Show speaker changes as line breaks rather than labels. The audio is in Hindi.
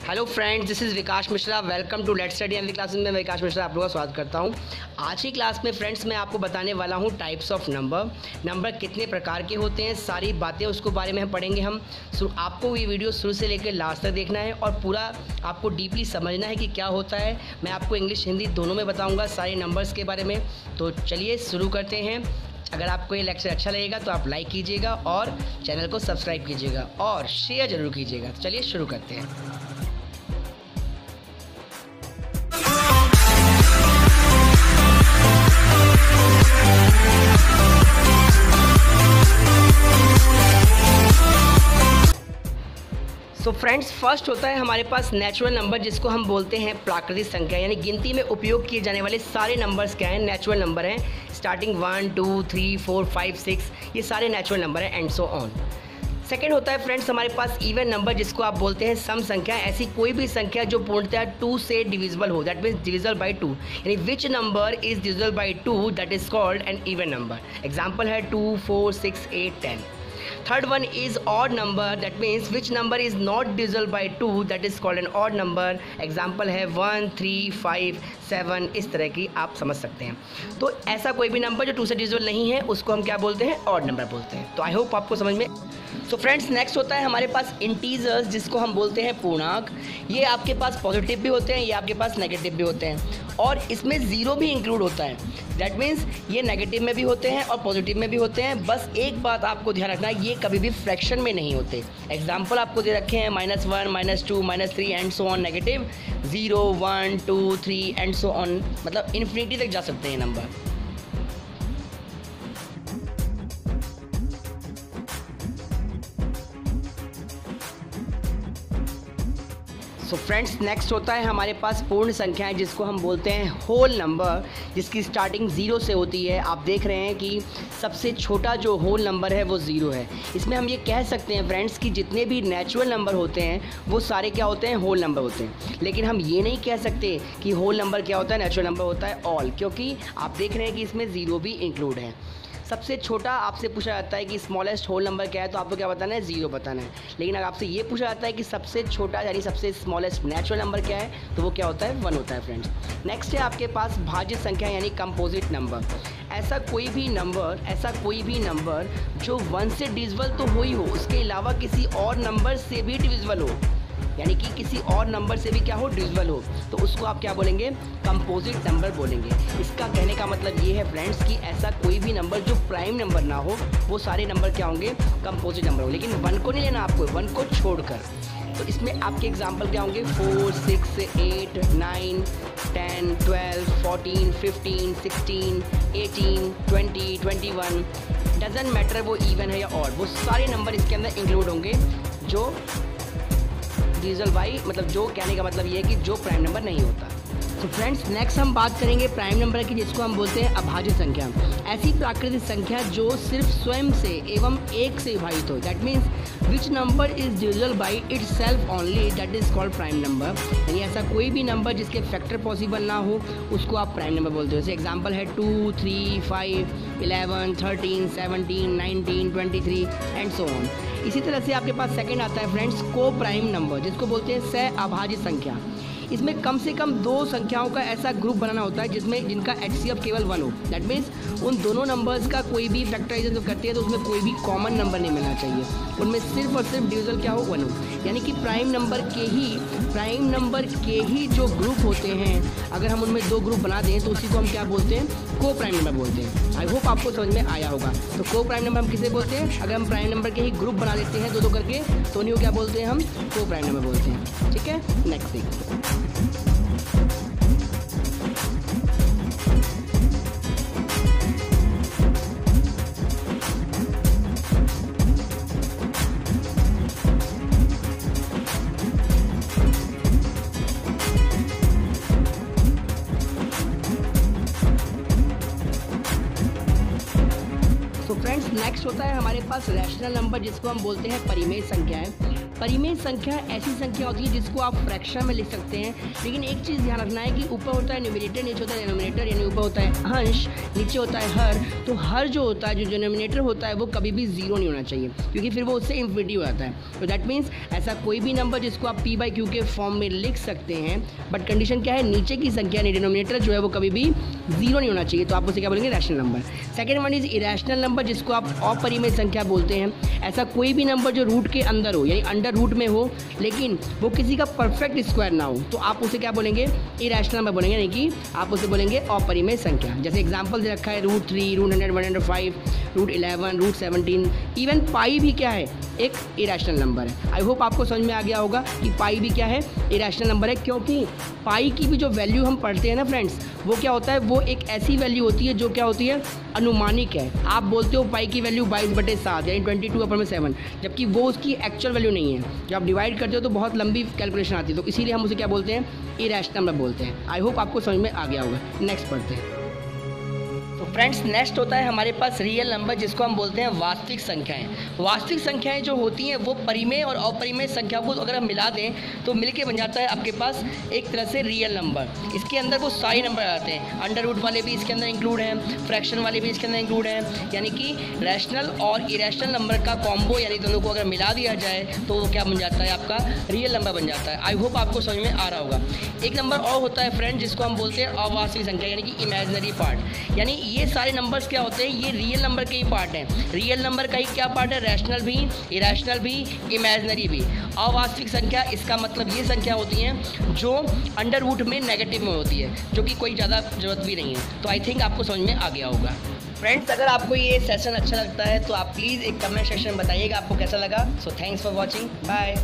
Hello friends, this is Vikas Mishra. Welcome to let's study MV classes में विकास मिश्रा आप लोगों का स्वागत करता हूं। आज की क्लास में फ्रेंड्स मैं आपको बताने वाला हूं टाइप्स ऑफ नंबर कितने प्रकार के होते हैं, सारी बातें उसको बारे में पढ़ेंगे हम। आपको ये वीडियो शुरू से लेकर लास्ट तक देखना है और पूरा आपको डीपली समझना है कि क्या होता है। मैं आपको इंग्लिश हिंदी दोनों में बताऊँगा सारे नंबर्स के बारे में। तो चलिए शुरू करते हैं। अगर आपको ये लेक्चर अच्छा लगेगा तो आप लाइक कीजिएगा और चैनल को सब्सक्राइब कीजिएगा और शेयर ज़रूर कीजिएगा। तो चलिए शुरू करते हैं। फ्रेंड्स, फर्स्ट होता है हमारे पास नेचुरल नंबर, जिसको हम बोलते हैं प्राकृतिक संख्या। यानी गिनती में उपयोग किए जाने वाले सारे नंबर्स क्या हैं? नेचुरल नंबर हैं। स्टार्टिंग 1 2 3 4 5 6 ये सारे नेचुरल नंबर हैं एंड सो ऑन। सेकेंड होता है फ्रेंड्स हमारे पास इवन नंबर, जिसको आप बोलते हैं सम संख्या। ऐसी कोई भी संख्या जो पूर्णतः 2 से डिविजिबल हो, दैट मीन्स डिविजिबल बाई 2। यानी which number is divisible by 2 that is called an even number. Example है 2 4 6 8 10। Third one is odd number, that means which number is not divisible by 2 that is called an odd number. Example है 1 3 5 7। इस तरह की आप समझ सकते हैं। तो ऐसा कोई भी नंबर जो 2 से डिविजिबल नहीं है उसको हम क्या बोलते हैं? ऑड नंबर बोलते हैं। तो आई होप आपको समझ में। सो फ्रेंड्स, नेक्स्ट होता है हमारे पास इंटीजर्स, जिसको हम बोलते हैं पूर्णांक। ये आपके पास पॉजिटिव भी होते हैं, ये आपके पास नेगेटिव भी होते हैं और इसमें ज़ीरो भी इंक्लूड होता है। दैट मीन्स ये नेगेटिव में भी होते हैं और पॉजिटिव में भी होते हैं। बस एक बात आपको ध्यान रखना है, ये कभी भी फ्रैक्शन में नहीं होते। एग्जाम्पल आपको दे रखे हैं -1 -2 -3 and so on. Negative 0 1 2 3 and so on, मतलब इन्फिनिटी तक जा सकते हैं नंबर। सो फ्रेंड्स, नेक्स्ट होता है हमारे पास पूर्ण संख्याएं, जिसको हम बोलते हैं होल नंबर, जिसकी स्टार्टिंग 0 से होती है। आप देख रहे हैं कि सबसे छोटा जो होल नंबर है वो 0 है। इसमें हम ये कह सकते हैं फ्रेंड्स कि जितने भी नेचुरल नंबर होते हैं वो सारे क्या होते हैं? होल नंबर होते हैं। लेकिन हम ये नहीं कह सकते कि होल नंबर क्या होता है, नेचुरल नंबर होता है ऑल, क्योंकि आप देख रहे हैं कि इसमें 0 भी इंक्लूड है। सबसे छोटा आपसे पूछा जाता है कि स्मॉलेस्ट होल नंबर क्या है, तो आपको क्या बताना है? 0 बताना है। लेकिन अगर आपसे ये पूछा जाता है कि सबसे छोटा यानी सबसे स्मॉलेस्ट नेचुरल नंबर क्या है, तो वो क्या होता है? 1 होता है फ्रेंड्स। नेक्स्ट है आपके पास भाज्य संख्या यानी कंपोजिट नंबर। ऐसा कोई भी नंबर जो 1 से डिविजिबल तो हो ही हो, उसके अलावा किसी और नंबर से भी डिविजिबल हो, यानी कि किसी और नंबर से भी क्या हो? डिविजिबल हो, तो उसको आप क्या बोलेंगे? कंपोजिट नंबर बोलेंगे। इसका कहने का मतलब ये है फ्रेंड्स कि ऐसा कोई भी नंबर जो प्राइम नंबर ना हो, वो सारे नंबर क्या होंगे? कंपोजिट नंबर होंगे। लेकिन 1 को नहीं लेना आपको, 1 को छोड़कर। तो इसमें आपके एग्जाम्पल क्या होंगे? 4 6 8 9 10 12 14 15 16 18 20 21। डजेंट मैटर वो इवन है या ऑड, वो सारे नंबर इसके अंदर इंक्लूड होंगे जो डिविजिबल बाई, मतलब जो कहने का मतलब ये है कि जो प्राइम नंबर नहीं होता। तो फ्रेंड्स, नेक्स्ट हम बात करेंगे प्राइम नंबर की, जिसको हम बोलते हैं अभाज्य संख्या। ऐसी प्राकृतिक संख्या जो सिर्फ स्वयं से एवं 1 से विभाजित हो। That means which number is divisible by its self only, that is called prime number. यानी ऐसा कोई भी नंबर जिसके फैक्टर पॉसिबल ना हो, उसको आप प्राइम नंबर बोलते हो। जैसे एग्जाम्पल है 2 3 5 11 13 17 19 23 एंड सो ऑन। इसी तरह से आपके पास सेकंड आता है फ्रेंड्स को प्राइम नंबर, जिसको बोलते हैं सहअभाज्य संख्या। इसमें कम से कम 2 संख्याओं का ऐसा ग्रुप बनाना होता है जिनका HCF केवल 1 हो। दैट मीन्स उन दोनों नंबर्स का कोई भी फैक्टराइजेशन जब करते हैं तो उसमें कोई भी कॉमन नंबर नहीं मिलना चाहिए, उनमें सिर्फ और सिर्फ डिविजिबल क्या हो? 1 हो। यानी कि प्राइम नंबर के ही जो ग्रुप होते हैं, अगर हम उनमें 2 ग्रुप बना दें तो उसी को हम क्या बोलते हैं? को प्राइम नंबर बोलते हैं। आई होप आपको समझ में आया होगा। तो को प्राइम नंबर हम किसे बोलते हैं? अगर हम प्राइम नंबर के ही ग्रुप बना देते हैं 2 करके, तो उन्हीं को क्या बोलते हैं? हम को प्राइम नंबर बोलते हैं। ठीक है, नेक्स्ट देखिए। फ्रेंड्स, नेक्स्ट होता है हमारे पास रैशनल नंबर, जिसको हम बोलते हैं परिमेय संख्याएं। परिमेय संख्या ऐसी संख्या होती है जिसको आप फ्रैक्शन में लिख सकते हैं, लेकिन एक चीज़ ध्यान रखना है कि ऊपर होता है न्यूमरेटर, नीचे होता है डिनोमिनेटर, यानी ऊपर होता है अंश, नीचे होता है हर। तो हर जो होता है, जो डिनोमिनेटर होता है, वो कभी भी जीरो नहीं होना चाहिए, क्योंकि फिर वो उससे इन्फिनिटी हो जाता है। तो दैट मीन्स ऐसा कोई भी नंबर जिसको आप p बाई क्यू के फॉर्म में लिख सकते हैं, बट कंडीशन क्या है, नीचे की संख्या यानी डिनोमिनेटर जो है वो कभी भी जीरो नहीं होना चाहिए। तो आप उसे क्या बोलेंगे, rational number. Second one is irrational number, जिसको आप अपरिमेय संख्या बोलते हैं। ऐसा कोई भी नंबर जो रूट के अंदर हो, यानी अंडर रूट में हो, लेकिन वो किसी का परफेक्ट स्क्वायर ना हो, तो आप उसे क्या बोलेंगे, इरेशनल नंबर बोलेंगे, यानी कि आप उसे बोलेंगे अपरिमेय संख्या। जैसे एग्जांपल दे रखा है √3, √100, √105, √11, √17, इवन पाई भी क्या है, एक इरेशनल नंबर है। आई होप आपको समझ में आ गया होगा कि पाई भी क्या है, इरेशनल नंबर है, क्योंकि पाई की भी जो वैल्यू हम पढ़ते हैं ना फ्रेंड्स, वो क्या होता है, वो एक ऐसी वैल्यू होती है जो क्या होती है, अनुमानिक है। आप बोलते हो पाई की वैल्यू 22/7 यानी 22/7, जबकि वो उसकी एक्चुअल वैल्यू नहीं है। जब आप डिवाइड करते हो तो बहुत लंबी कैलकुलेशन आती है, तो इसीलिए हम उसे क्या बोलते हैं, इरेशनल नंबर बोलते हैं। आई होप आपको समझ में आ गया होगा। नेक्स्ट पढ़ते हैं। तो फ्रेंड्स नेक्स्ट होता है हमारे पास रियल नंबर, जिसको हम बोलते हैं वास्तविक संख्याएं। वास्तविक संख्याएं जो होती हैं वो परिमेय और अपरिमेय संख्या को अगर हम मिला दें तो मिलके बन जाता है आपके पास एक तरह से रियल नंबर। इसके अंदर वो सारे नंबर आते हैं, अंडर रूट वाले भी इसके अंदर इंक्लूड हैं, फ्रैक्शन वाले भी इसके अंदर इंक्लूड हैं, यानी कि रैशनल और इरेशनल नंबर का कॉम्बो, यानी दोनों को अगर मिला दिया जाए तो वो क्या बन जाता है, आपका रियल नंबर बन जाता है। आई होप आपको समझ में आ रहा होगा। एक नंबर और होता है फ्रेंड जिसको हम बोलते हैं अवास्तविक संख्या, यानी कि इमेजिनरी पार्ट। यानी ये सारे नंबर्स क्या होते हैं, ये रियल नंबर के ही पार्ट हैं। रियल नंबर का ही क्या पार्ट है, रैशनल भी, इरेशनल भी, इमेजिनरी भी। अवास्तविक संख्या इसका मतलब ये संख्या होती हैं जो अंडर रूट में नेगेटिव में होती है, जो कि कोई ज़्यादा जरूरत भी नहीं है। तो आई थिंक आपको समझ में आ गया होगा। फ्रेंड्स अगर आपको ये सेशन अच्छा लगता है तो आप प्लीज़ एक कमेंट सेक्शन में बताइएगा आपको कैसा लगा। So thanks for watching, bye.